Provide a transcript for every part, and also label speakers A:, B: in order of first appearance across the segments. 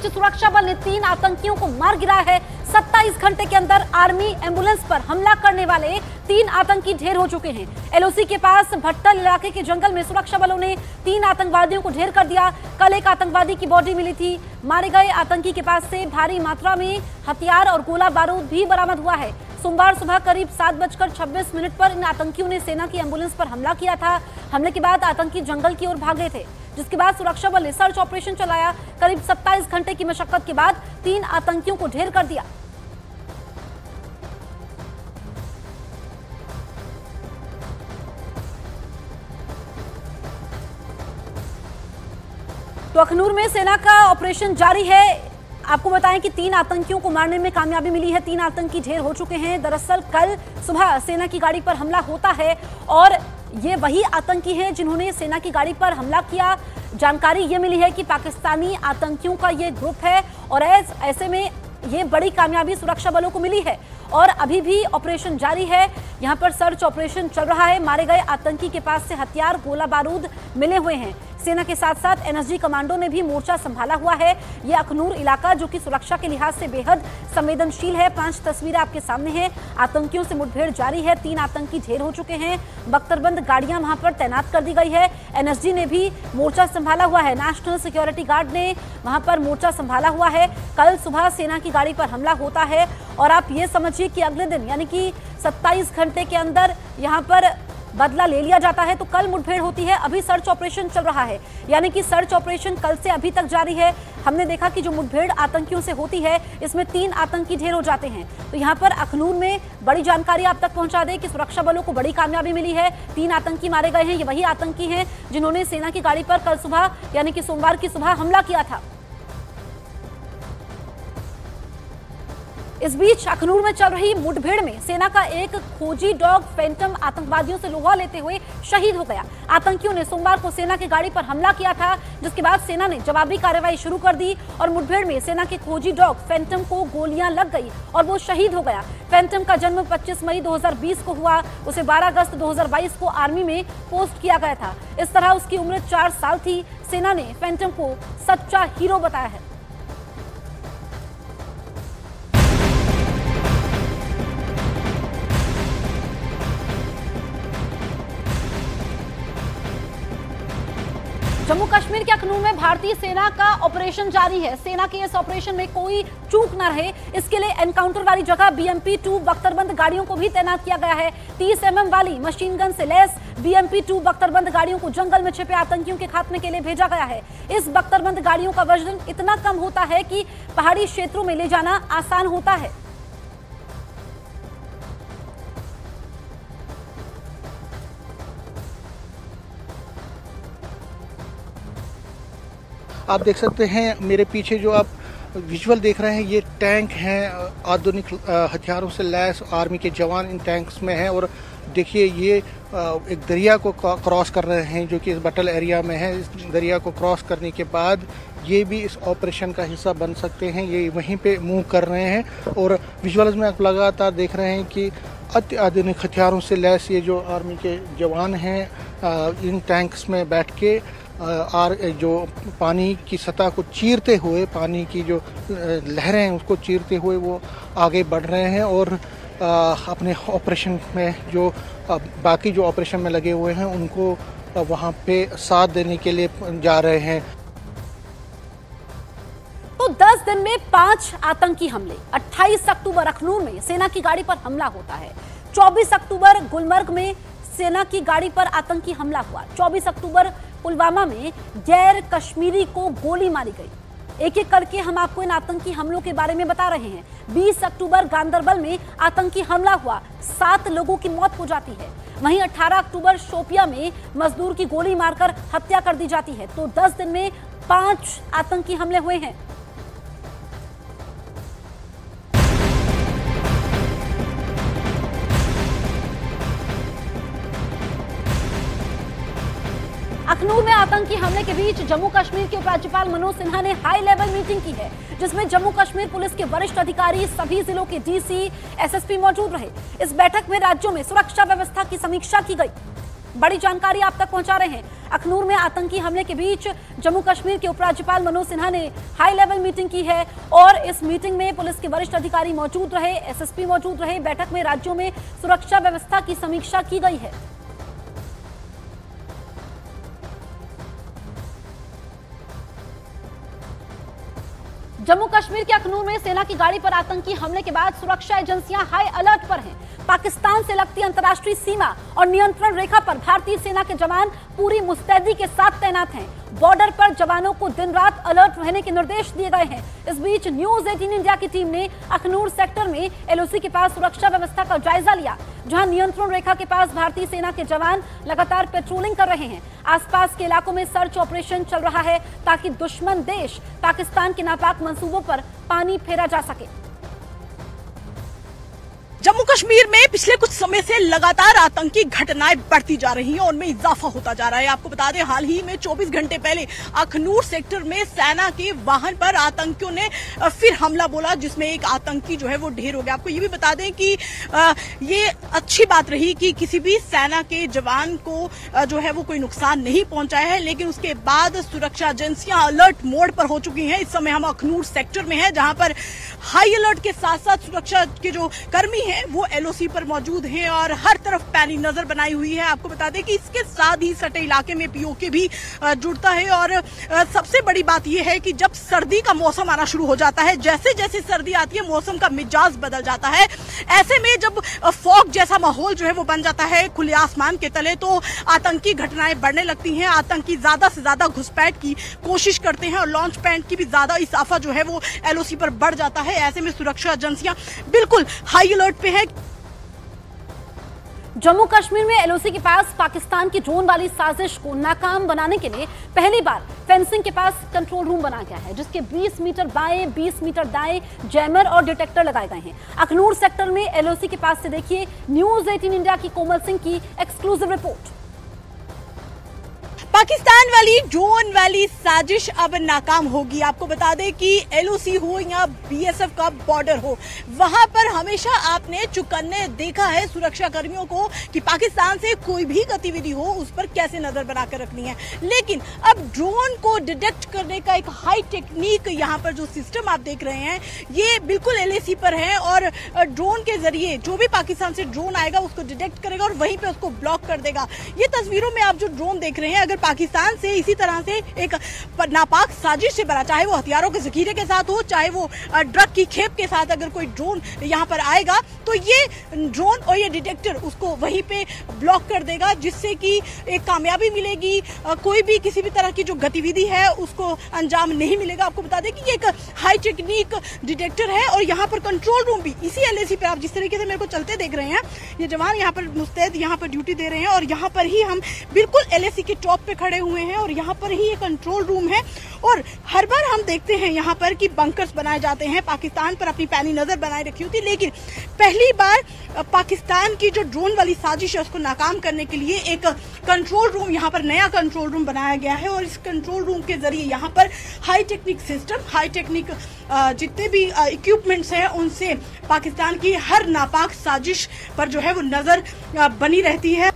A: बीच सुरक्षा बल ने 3 आतंकियों को मार गिराया है। 27 घंटे के अंदर आर्मी एम्बुलेंस पर हमला करने वाले 3 आतंकी ढेर हो चुके हैं। एलओसी के पास भट्टल इलाके के जंगल में सुरक्षा बलों ने 3 आतंकवादियों को ढेर कर दिया। कल एक आतंकवादी की बॉडी मिली थी। मारे गए आतंकी के पास से भारी मात्रा में हथियार और गोला बारूद भी बरामद हुआ है। सोमवार सुबह करीब 7:26 पर इन आतंकियों ने सेना की एम्बुलेंस पर हमला किया था। हमले के बाद आतंकी जंगल की ओर भाग गए थे, जिसके बाद सुरक्षा बल ने सर्च ऑपरेशन चलाया। करीब 27 घंटे की मशक्कत के बाद 3 आतंकियों को ढेर कर दिया। तो अखनूर में सेना का ऑपरेशन जारी है। आपको बताएं कि 3 आतंकियों को मारने में कामयाबी मिली है। 3 आतंकी ढेर हो चुके हैं। दरअसल कल सुबह सेना की गाड़ी पर हमला होता है और ये वही आतंकी हैं जिन्होंने सेना की गाड़ी पर हमला किया। जानकारी ये मिली है कि पाकिस्तानी आतंकियों का ये ग्रुप है और ऐसे में ये बड़ी कामयाबी सुरक्षा बलों को मिली है और अभी भी ऑपरेशन जारी है। यहाँ पर सर्च ऑपरेशन चल रहा है। मारे गए आतंकी के पास से हथियार, गोला बारूद मिले हुए हैं। सेना के साथ साथ एनएसजी कमांडो ने भी मोर्चा संभाला हुआ है। ये अखनूर इलाका जो कि सुरक्षा के लिहाज से बेहद संवेदनशील है। 5 तस्वीरें आपके सामने हैं। आतंकियों से मुठभेड़ जारी है। 3 आतंकी ढेर हो चुके हैं। बख्तरबंद गाड़ियां वहां पर तैनात कर दी गई है। एनएसजी ने भी मोर्चा संभाला हुआ है। नेशनल सिक्योरिटी गार्ड ने वहां पर मोर्चा संभाला हुआ है। कल सुबह सेना की गाड़ी पर हमला होता है और आप ये समझिए कि अगले दिन यानी कि 27 घंटे के अंदर यहाँ पर बदला ले लिया जाता है। तो कल मुठभेड़ होती है। अभी सर्च ऑपरेशन चल रहा है, यानी कि सर्च ऑपरेशन कल से अभी तक जारी है। हमने देखा कि जो मुठभेड़ आतंकियों से होती है इसमें 3 आतंकी ढेर हो जाते हैं। तो यहाँ पर अखनूर में बड़ी जानकारी आप तक पहुंचा दें कि सुरक्षा बलों को बड़ी कामयाबी मिली है। 3 आतंकी मारे गए हैं। ये वही आतंकी हैं जिन्होंने सेना की गाड़ी पर कल सुबह यानी कि सोमवार की सुबह हमला किया था। इस बीच अखनूर में चल रही मुठभेड़ में सेना का एक खोजी डॉग फैंटम आतंकवादियों से लोहा लेते हुए शहीद हो गया। आतंकियों ने सोमवार को सेना की गाड़ी पर हमला किया था, जिसके बाद सेना ने जवाबी कार्रवाई शुरू कर दी और मुठभेड़ में सेना के खोजी डॉग फैंटम को गोलियां लग गई और वो शहीद हो गया। फैंटम का जन्म 25 मई 2020 को हुआ। उसे 12 अगस्त 2022 को आर्मी में पोस्ट किया गया था। इस तरह उसकी उम्र 4 साल थी। सेना ने फैंटम को सच्चा हीरो बताया है। जम्मू कश्मीर के अखनूर में भारतीय सेना का ऑपरेशन जारी है। सेना के इस ऑपरेशन में कोई चूक न रहे, इसके लिए एनकाउंटर वाली जगह BMP-2 बख्तरबंद गाड़ियों को भी तैनात किया गया है। 30 mm वाली मशीन गन से लैस BMP-2 बख्तरबंद गाड़ियों को जंगल में छिपे आतंकियों के खात्मे के लिए भेजा गया है। इस बख्तरबंद गाड़ियों का वजन इतना कम होता है कि पहाड़ी क्षेत्रों में ले जाना आसान होता है।
B: आप देख सकते हैं मेरे पीछे जो आप विजुअल देख रहे हैं, ये टैंक हैं आधुनिक हथियारों से लैस। आर्मी के जवान इन टैंक्स में हैं और देखिए ये एक दरिया को क्रॉस कर रहे हैं जो कि इस बटल एरिया में है। इस दरिया को क्रॉस करने के बाद ये भी इस ऑपरेशन का हिस्सा बन सकते हैं। ये वहीं पे मूव कर रहे हैं और विजुअल्स में आप लगातार देख रहे हैं कि अत्याधुनिक हथियारों से लैस ये जो आर्मी के जवान हैं इन टैंक्स में बैठ के जो पानी की सतह को चीरते हुए, पानी की जो लहरें हैं उसको चीरते हुए वो आगे बढ़ रहे हैं और अपने ऑपरेशन में जो बाकी जो ऑपरेशन में लगे हुए हैं उनको वहाँ पे साथ देने के लिए जा रहे हैं।
A: तो 10 दिन में 5 आतंकी हमले। 28 अक्टूबर अखनूर में सेना की गाड़ी पर हमला होता है। 24 अक्टूबर गुलमर्ग में सेना की गाड़ी पर आतंकी हमला हुआ। 24 अक्टूबर पुलवामा में गैर कश्मीरी को गोली मारी गई। एक एक करके हम आपको इन आतंकी हमलों के बारे में बता रहे हैं। 20 अक्टूबर गांदरबल में आतंकी हमला हुआ, 7 लोगों की मौत हो जाती है। वहीं 18 अक्टूबर शोपिया में मजदूर की गोली मारकर हत्या कर दी जाती है। तो 10 दिन में 5 आतंकी हमले हुए हैं। अखनूर में आतंकी हमले के बीच जम्मू कश्मीर के उपराज्यपाल मनोज सिन्हा ने हाई लेवल मीटिंग की है, जिसमें जम्मू कश्मीर पुलिस के वरिष्ठ अधिकारी, सभी जिलों के डीसी, एसएसपी मौजूद रहे। इस बैठक में राज्यों में सुरक्षा व्यवस्था की समीक्षा की गई। बड़ी जानकारी आप तक पहुंचा रहे हैं। अखनूर में आतंकी हमले के बीच जम्मू कश्मीर के उपराज्यपाल मनोज सिन्हा ने हाई लेवल मीटिंग की है और इस मीटिंग में पुलिस के वरिष्ठ अधिकारी मौजूद रहे, एसएसपी मौजूद रहे। बैठक में राज्यों में सुरक्षा व्यवस्था की समीक्षा की गई है। जम्मू कश्मीर के अखनूर में सेना की गाड़ी पर आतंकी हमले के बाद सुरक्षा एजेंसियां हाई अलर्ट पर हैं। पाकिस्तान से लगती अंतर्राष्ट्रीय सीमा और नियंत्रण रेखा पर भारतीय सेना के जवान पूरी मुस्तैदी के साथ तैनात हैं। बॉर्डर पर जवानों को दिन रात अलर्ट रहने के निर्देश दिए गए हैं। इस बीच न्यूज 18 इंडिया की टीम ने अखनूर सेक्टर में एलओसी के पास सुरक्षा व्यवस्था का जायजा लिया, जहां नियंत्रण रेखा के पास भारतीय सेना के जवान लगातार पेट्रोलिंग कर रहे हैं। आसपास के इलाकों में सर्च ऑपरेशन चल रहा है ताकि दुश्मन देश पाकिस्तान के नापाक मंसूबों पर पानी फेरा जा सके।
C: जम्मू कश्मीर में पिछले कुछ समय से लगातार आतंकी घटनाएं बढ़ती जा रही हैं और उनमें इजाफा होता जा रहा है। आपको बता दें, हाल ही में 24 घंटे पहले अखनूर सेक्टर में सेना के वाहन पर आतंकियों ने फिर हमला बोला, जिसमें एक आतंकी जो है वो ढेर हो गया। आपको ये भी बता दें कि ये अच्छी बात रही कि किसी भी सेना के जवान को जो है वो कोई नुकसान नहीं पहुंचाया है, लेकिन उसके बाद सुरक्षा एजेंसियां अलर्ट मोड पर हो चुकी हैं। इस समय हम अखनूर सेक्टर में हैं, जहां पर हाई अलर्ट के साथ साथ सुरक्षा के जो कर्मी हैं वो एलओसी पर मौजूद हैं और हर तरफ पैनी नजर बनाई हुई है। आपको बता दें कि इसके साथ ही सटे इलाके में पीओके भी जुड़ता है और सबसे बड़ी बात यह है कि जब सर्दी का मौसम आना शुरू हो जाता है, जैसे जैसे सर्दी आती है मौसम का मिजाज बदल जाता है। ऐसे में जब फॉग जैसा माहौल जो है वो बन जाता है खुले आसमान के तले, तो आतंकी घटनाएं बढ़ने लगती हैं। आतंकी ज्यादा से ज्यादा घुसपैठ की कोशिश करते हैं और लॉन्च पैड की भी ज्यादा इजाफा जो है वो एलओसी पर बढ़ जाता है। ऐसे में सुरक्षा एजेंसियां बिल्कुल हाई अलर्ट पे है।
A: जम्मू कश्मीर में एलओसी के पास पाकिस्तान की ड्रोन वाली साजिश को नाकाम बनाने के लिए पहली बार फेंसिंग के पास कंट्रोल रूम बनाया गया है, जिसके 20 मीटर बाएं 20 मीटर दाएं जैमर और डिटेक्टर लगाए गए हैं। अखनूर सेक्टर में एलओसी के पास से देखिए न्यूज 18 इंडिया की कोमल सिंह की एक्सक्लूसिव रिपोर्ट।
C: पाकिस्तान वाली ड्रोन वाली साजिश अब नाकाम होगी। आपको बता दें कि एलओसी हो या बीएसएफ का बॉर्डर हो, वहां पर हमेशा आपने चुकन्ने देखा है सुरक्षा कर्मियों को कि पाकिस्तान से कोई भी गतिविधि हो उस पर कैसे नजर बनाकर रखनी है। लेकिन अब ड्रोन को डिटेक्ट करने का एक हाई टेक्निक, यहाँ पर जो सिस्टम आप देख रहे हैं ये बिल्कुल एलओसी पर है और ड्रोन के जरिए जो भी पाकिस्तान से ड्रोन आएगा उसको डिटेक्ट करेगा और वहीं पे उसको ब्लॉक कर देगा। ये तस्वीरों में आप जो ड्रोन देख रहे हैं, अगर पाकिस्तान से इसी तरह से एक नापाक साजिश से बना, चाहे वो हथियारों के जखीरे के साथ हो, चाहे वो ड्रग की खेप के साथ अगर कोई ड्रोन यहाँ पर आएगा, तो ये ड्रोन और ये डिटेक्टर उसको वहीं पे ब्लॉक कर देगा, जिससे कि एक कामयाबी मिलेगी। कोई भी किसी भी तरह की जो गतिविधि है उसको अंजाम नहीं मिलेगा। आपको बता दें कि ये एक हाई टेक्निक डिटेक्टर है और यहाँ पर कंट्रोल रूम भी इसी एलएसी पे, आप जिस तरीके से मेरे को चलते देख रहे हैं, ये जवान यहाँ पर मुस्तैद यहाँ पर ड्यूटी दे रहे हैं और यहाँ पर ही हम बिल्कुल एलएसी के टॉप पे खड़े हुए हैं और यहाँ पर ही ये कंट्रोल रूम है। और हर बार हम देखते हैं यहाँ पर कि बंकर्स बनाए जाते हैं, पाकिस्तान पर अपनी पैनी नजर बनाए रखी होती, लेकिन पहली बार पाकिस्तान की जो ड्रोन वाली साजिश है उसको नाकाम करने के लिए एक कंट्रोल रूम, यहाँ पर नया कंट्रोल रूम बनाया गया है और इस कंट्रोल रूम के जरिए यहाँ पर high technique system, high technique जितने भी इक्विपमेंट्स हैं उनसे पाकिस्तान की हर नापाक साजिश पर जो है वो नजर बनी रहती है।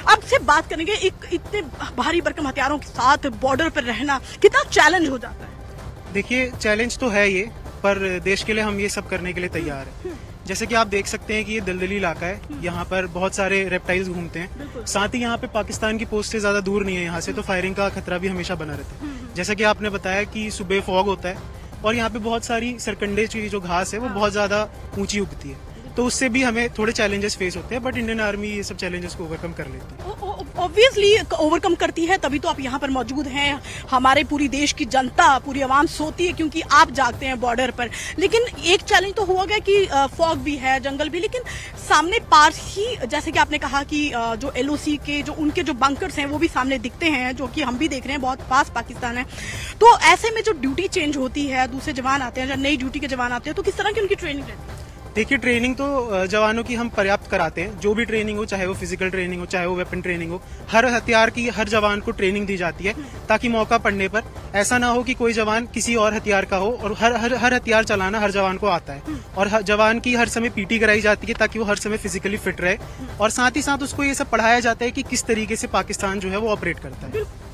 C: अब से बात करेंगे, इतने भारी भरकम हथियारों के साथ बॉर्डर पर रहना कितना चैलेंज हो जाता है?
D: देखिए, चैलेंज तो है ये, पर देश के लिए हम ये सब करने के लिए तैयार हैं। जैसे कि आप देख सकते हैं कि ये दलदली इलाका है, यहाँ पर बहुत सारे रेप्टाइल्स घूमते हैं। साथ ही यहाँ पे पाकिस्तान की पोस्ट से ज्यादा दूर नहीं है यहाँ से, तो फायरिंग का खतरा भी हमेशा बना रहता है। जैसा कि आपने बताया कि सुबह फॉग होता है और यहाँ पे बहुत सारी सरकंडे की जो घास है वो बहुत ज्यादा ऊंची उगती है, तो उससे भी हमें थोड़े चैलेंजेस फेस होते हैं, बट इंडियन आर्मी ये सब चैलेंजेस को ओवरकम कर लेती है।
C: ऑब्वियसली ओवरकम करती है, तभी तो आप यहाँ पर मौजूद हैं। हमारे पूरी देश की जनता, पूरी आवाम सोती है क्योंकि आप जागते हैं बॉर्डर पर। लेकिन एक चैलेंज तो हुआ गया कि फॉग भी है, जंगल भी, लेकिन सामने पास ही जैसे कि आपने कहा कि जो एलओसी के जो उनके जो बंकर्स हैं वो भी सामने दिखते हैं, जो कि हम भी देख रहे हैं, बहुत पास पाकिस्तान है। तो ऐसे में जो ड्यूटी चेंज होती है, दूसरे जवान आते हैं, नई ड्यूटी के जवान आते हैं, तो किस तरह की उनकी ट्रेनिंग रहती है?
D: देखिए, ट्रेनिंग तो जवानों की हम पर्याप्त कराते हैं। जो भी ट्रेनिंग हो, चाहे वो फिजिकल ट्रेनिंग हो, चाहे वो वेपन ट्रेनिंग हो, हर हथियार की हर जवान को ट्रेनिंग दी जाती है, ताकि मौका पड़ने पर ऐसा ना हो कि कोई जवान किसी और हथियार का हो। और हर हथियार चलाना हर जवान को आता है, और जवान की हर समय पीटी कराई जाती है ताकि वो हर समय फिजिकली फिट रहे, और साथ ही साथ उसको ये सब पढ़ाया जाता है कि किस तरीके से पाकिस्तान जो है वो ऑपरेट करता है।